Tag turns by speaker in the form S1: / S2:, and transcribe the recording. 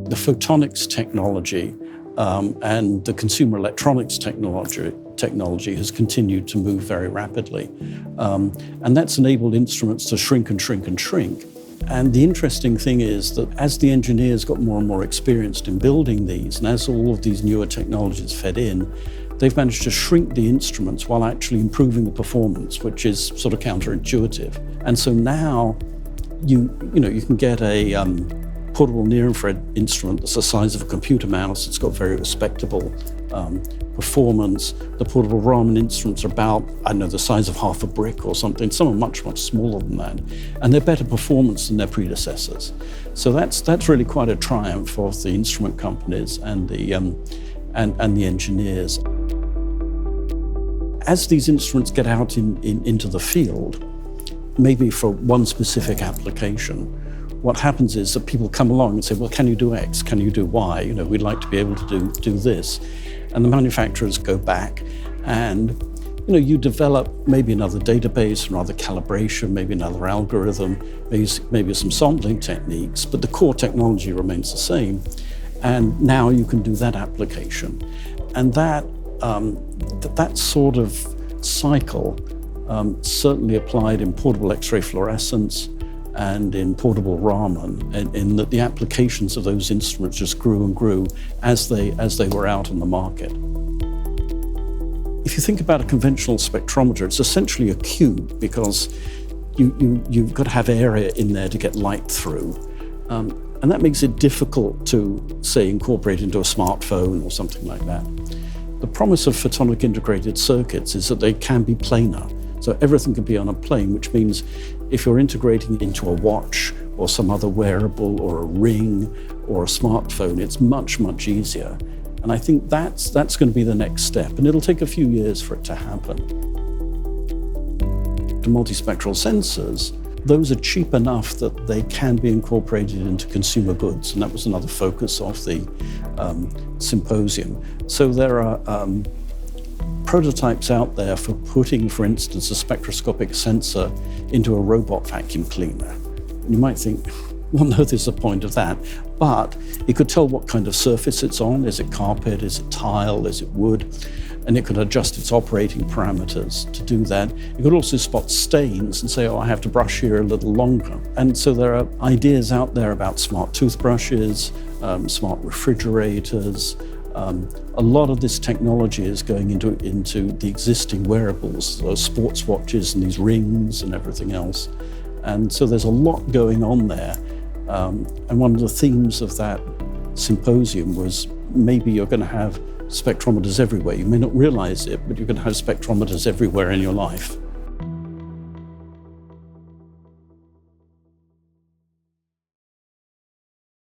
S1: The photonics technology and the consumer electronics technology has continued to move very rapidly. And that's enabled instruments to shrink and shrink and shrink. And the interesting thing is that as the engineers got more and more experienced in building these, and as all of these newer technologies fed in, they've managed to shrink the instruments while actually improving the performance, which is sort of counterintuitive. And so now you can get a portable near-infrared instrument that's the size of a computer mouse. It's got very respectable performance. The portable Raman instruments are about, the size of half a brick or something. Some are much, much smaller than that. And they're better performance than their predecessors. So that's really quite a triumph of the instrument companies and the engineers. As these instruments get out into the field, maybe for one specific application, what happens is that people come along and say, well, can you do X? Can you do Y? We'd like to be able to do this. And the manufacturers go back and, you develop maybe another database, another calibration, maybe another algorithm, maybe some sampling techniques, but the core technology remains the same. And now you can do that application. And that sort of cycle certainly applied in portable X-ray fluorescence and in portable Raman, in that the applications of those instruments just grew and grew as they were out on the market. If you think about a conventional spectrometer, it's essentially a cube because you've got to have area in there to get light through. And that makes it difficult to, say, incorporate into a smartphone or something like that. The promise of photonic integrated circuits is that they can be planar. So everything can be on a plane, which means if you're integrating into a watch or some other wearable or a ring or a smartphone, it's much, much easier. And I think that's going to be the next step, and it'll take a few years for it to happen. The multispectral sensors, those are cheap enough that they can be incorporated into consumer goods, and that was another focus of the symposium. So there are prototypes out there for putting, for instance, a spectroscopic sensor into a robot vacuum cleaner. You might think, well, no, there's the point of that. But it could tell what kind of surface it's on. Is it carpet? Is it tile? Is it wood? And it could adjust its operating parameters to do that. It could also spot stains and say, oh, I have to brush here a little longer. And so there are ideas out there about smart toothbrushes, smart refrigerators. A lot of this technology is going into the existing wearables, those sports watches and these rings and everything else. And so there's a lot going on there. And one of the themes of that symposium was maybe you're going to have spectrometers everywhere. You may not realize it, but you're going to have spectrometers everywhere in your life.